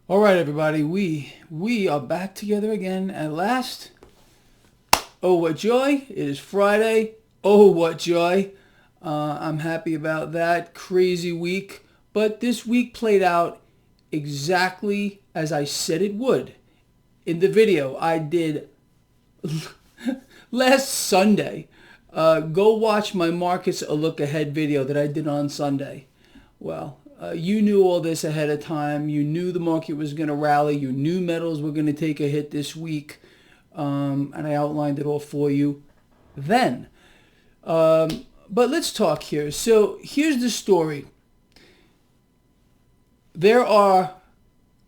All right, everybody, we are back together again at last. Oh, what joy! It is Friday. Oh, what joy! I'm happy about that. Crazy week, but this week played out exactly as I said it would in the video I did last Sunday. Go watch my Markets a Look Ahead video that I did on Sunday. Well, you knew all this ahead of time. You knew the market was going to rally. You knew metals were going to take a hit this week. And I outlined it all for you then. But let's talk here. So here's the story. There are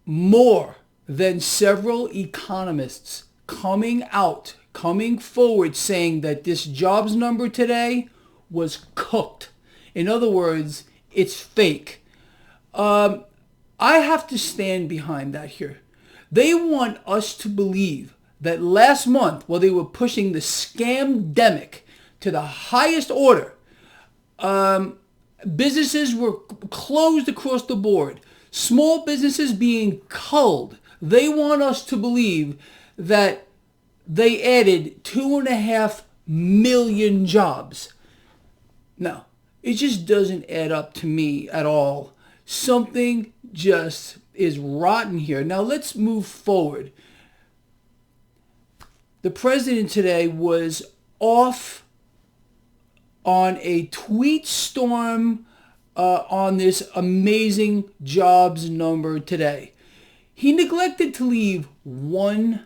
more than several economists coming forward saying that this jobs number today was cooked. In other words, it's fake. I have to stand behind that here. They want us to believe that last month, while they were pushing the scamdemic to the highest order, businesses were closed across the board. Small businesses being culled. They want us to believe that they added 2.5 million jobs. No, it just doesn't add up to me at all. Something just is rotten here. Now let's move forward. The president today was off on a tweet storm on this amazing jobs number today. He neglected to leave one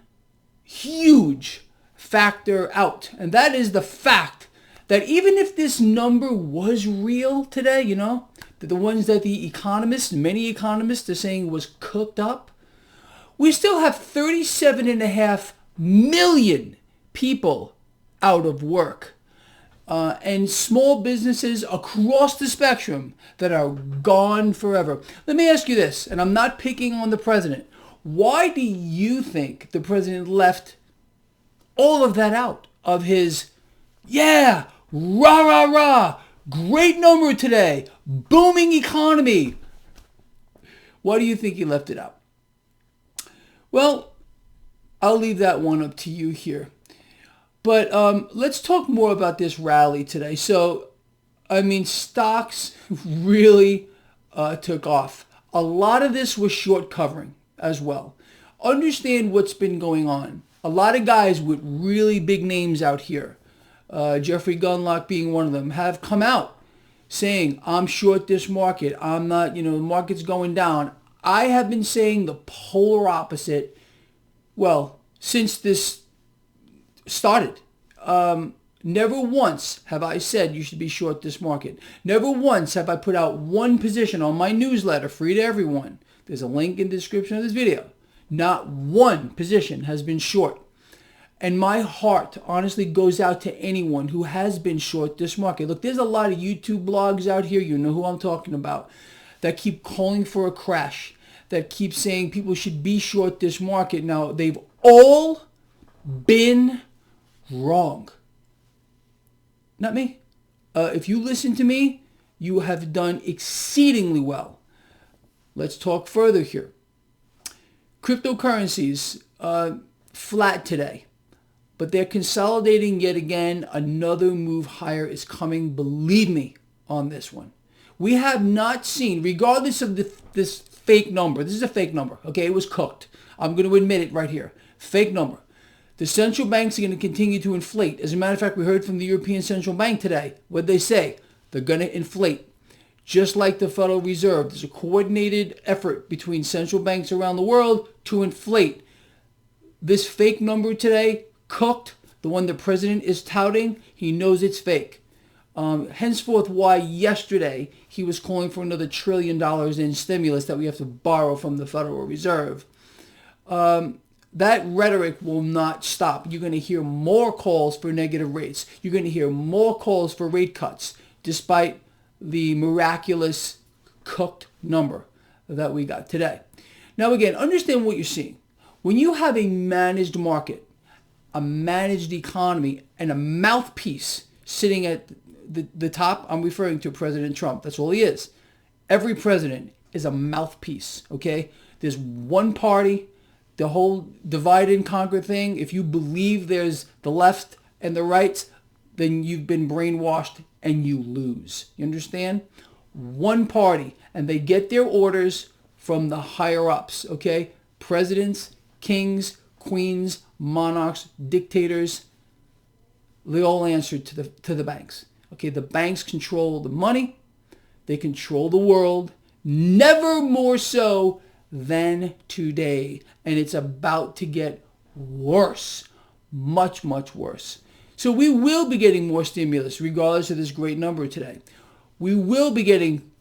huge factor out, and that is the fact that even if this number was real today, the ones that many economists are saying was cooked up, we still have 37.5 million people out of work. And small businesses across the spectrum that are gone forever. Let me ask you this, and I'm not picking on the president. Why do you think the president left all of that out of his, rah, rah, rah, great number today, booming economy? Why do you think he left it out? Well, I'll leave that one up to you here. But let's talk more about this rally today. So, stocks really took off. A lot of this was short covering as well. Understand what's been going on. A lot of guys with really big names out here, Jeffrey Gundlach being one of them, have come out saying, I'm short this market. I'm not, the market's going down. I have been saying the polar opposite, since this started. Never once have I said you should be short this market. Never once have I put out one position on my newsletter, free to everyone. There's a link in the description of this video. Not one position has been short. And my heart honestly goes out to anyone who has been short this market. Look, there's a lot of YouTube blogs out here, you know who I'm talking about, that keep calling for a crash, that keep saying people should be short this market. Now, they've all been wrong. Not me. If you listen to me, you have done exceedingly well. Let's talk further here. Cryptocurrencies, flat today. But they're consolidating yet again. Another move higher is coming. Believe me on this one. We have not seen, regardless of this fake number. This is a fake number. Okay, it was cooked. I'm going to admit it right here. Fake number. The central banks are going to continue to inflate. As a matter of fact, we heard from the European Central Bank today. What did they say? They're going to inflate. Just like the Federal Reserve, there's a coordinated effort between central banks around the world to inflate. This fake number today, cooked, the one the president is touting, he knows it's fake. Henceforth, why yesterday he was calling for another $1 trillion in stimulus that we have to borrow from the Federal Reserve. That rhetoric will not stop. You're going to hear more calls for negative rates. You're going to hear more calls for rate cuts, despite the miraculous cooked number that we got today. Now again, understand what you're seeing. When you have a managed market, a managed economy, and a mouthpiece sitting at the top, I'm referring to President Trump. That's all he is. Every president is a mouthpiece, okay? There's one party, the whole divide and conquer thing. If you believe there's the left and the right, then you've been brainwashed and you lose. You understand? One party, and they get their orders from the higher ups, okay? Presidents, kings, queens, monarchs, dictators, they all answer to the banks. Okay, the banks control the money, they control the world, never more so than today. And it's about to get worse, much, much worse. So we will be getting more stimulus regardless of this great number today. We will be getting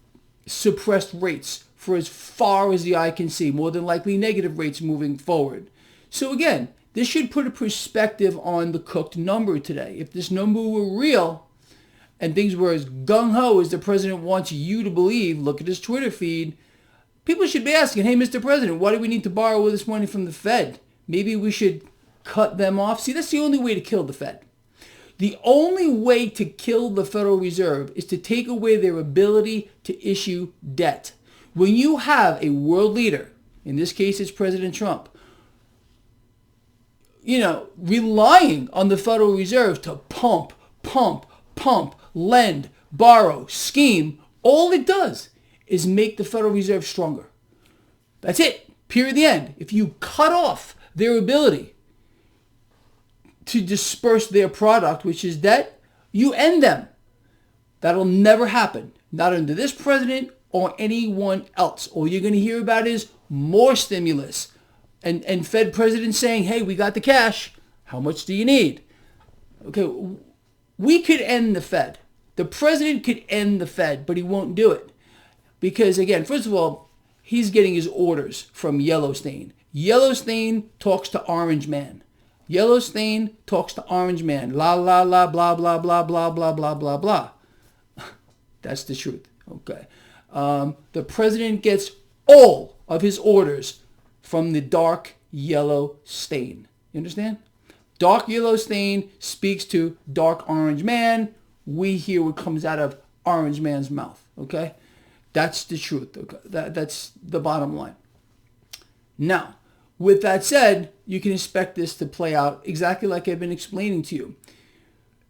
suppressed rates for as far as the eye can see, more than likely negative rates moving forward. So again, this should put a perspective on the cooked number today. If this number were real and things were as gung-ho as the president wants you to believe, look at his Twitter feed, people should be asking, hey, Mr. President, why do we need to borrow all this money from the Fed? Maybe we should cut them off. See, that's the only way to kill the Fed. The only way to kill the Federal Reserve is to take away their ability to issue debt. When you have a world leader, in this case it's President Trump, relying on the Federal Reserve to pump, lend, borrow, scheme, all it does is make the Federal Reserve stronger. That's it. Period. The end. If you cut off their ability to disperse their product, which is debt, you end them. That'll never happen. Not under this president or anyone else. All you're going to hear about is more stimulus. And Fed presidents saying, hey, we got the cash. How much do you need? Okay, we could end the Fed. The president could end the Fed, but he won't do it. Because, again, first of all, he's getting his orders from Yellowstone. Yellowstone talks to Orange Man. Yellowstone talks to Orange Man. La, la, la, blah, blah, blah, blah, blah, blah, blah, blah. That's the truth. Okay. The president gets all of his orders from the dark yellow stain. You understand? Dark yellow stain speaks to dark orange man. We hear what comes out of Orange Man's mouth. Okay? That's the truth. Okay? That's the bottom line. Now, with that said, you can expect this to play out exactly like I've been explaining to you.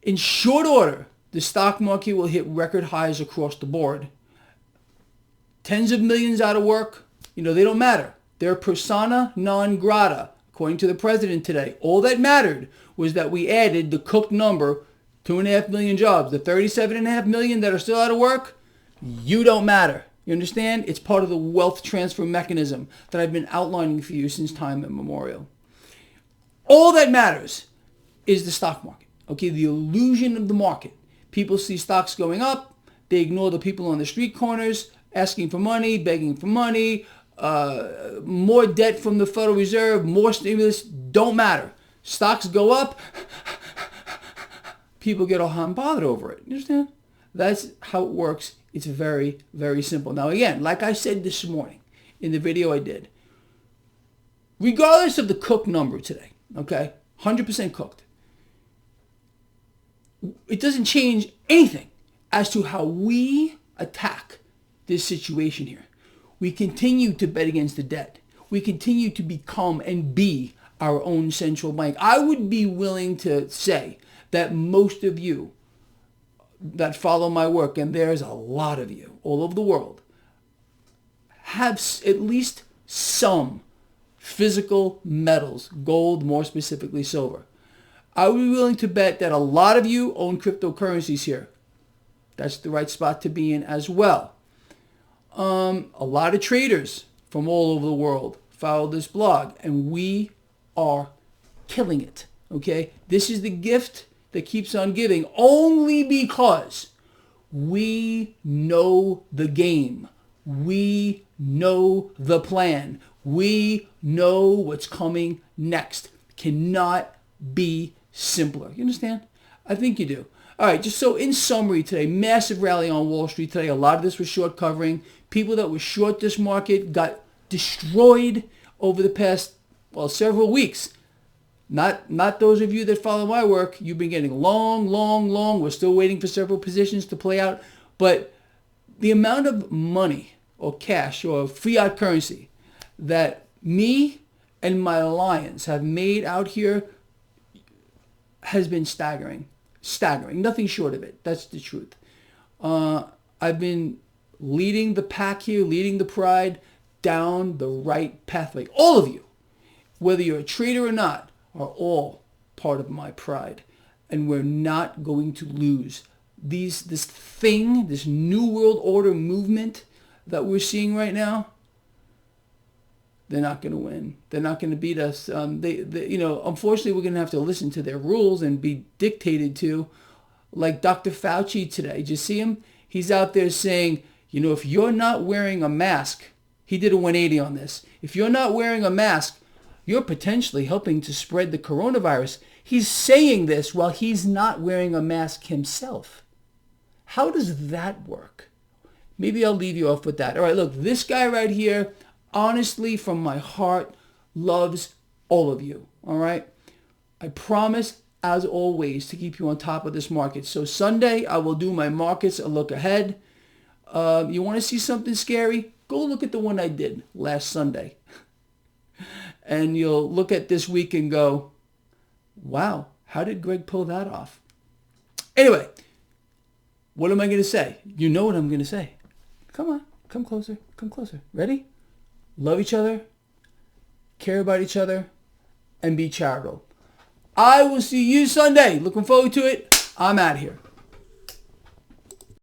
In short order, the stock market will hit record highs across the board. Tens of millions out of work, they don't matter. They're persona non grata, according to the president today. All that mattered was that we added the cooked number, 2.5 million jobs. The 37.5 million that are still out of work, you don't matter. You understand? It's part of the wealth transfer mechanism that I've been outlining for you since time immemorial. All that matters is the stock market. Okay, the illusion of the market. People see stocks going up. They ignore the people on the street corners asking for money, begging for money, more debt from the Federal Reserve, more stimulus. Don't matter. Stocks go up. People get all hot and bothered over it. You understand? That's how it works. It's very, very simple. Now, again, like I said this morning in the video I did, regardless of the cooked number today, okay, 100% cooked, it doesn't change anything as to how we attack this situation here. We continue to bet against the debt. We continue to become and be our own central bank. I would be willing to say that most of you that follow my work, and there's a lot of you all over the world, have at least some physical metals, gold, more specifically silver. I would be willing to bet that a lot of you own cryptocurrencies here. That's the right spot to be in as well. A lot of traders from all over the world follow this blog, and we are killing it. Okay? This is the gift that keeps on giving only because we know the game. We know the plan. We know what's coming next. Cannot be simpler. You understand? I think you do. All right, just so in summary today, massive rally on Wall Street today. A lot of this was short covering. People that were short this market got destroyed over the past, several weeks. Not those of you that follow my work. You've been getting long. We're still waiting for several positions to play out. But the amount of money or cash or fiat currency that me and my alliance have made out here has been staggering. Staggering. Nothing short of it. That's the truth. I've been leading the pack here, leading the pride down the right pathway. All of you, whether you're a trader or not, are all part of my pride. And we're not going to lose. This new world order movement that we're seeing right now, they're not going to win. They're not going to beat us. Unfortunately, we're going to have to listen to their rules and be dictated to. Like Dr. Fauci today. Did you see him? He's out there saying, if you're not wearing a mask, he did a 180 on this. If you're not wearing a mask, you're potentially helping to spread the coronavirus. He's saying this while he's not wearing a mask himself. How does that work? Maybe I'll leave you off with that. All right, look, this guy right here, honestly, from my heart, loves all of you. All right? I promise, as always, to keep you on top of this market. So Sunday, I will do my markets a look ahead. You want to see something scary? Go look at the one I did last Sunday. And you'll look at this week and go, wow, how did Greg pull that off? Anyway, what am I going to say? You know what I'm going to say. Come on, come closer, come closer. Ready? Love each other, care about each other, and be charitable. I will see you Sunday. Looking forward to it. I'm out of here.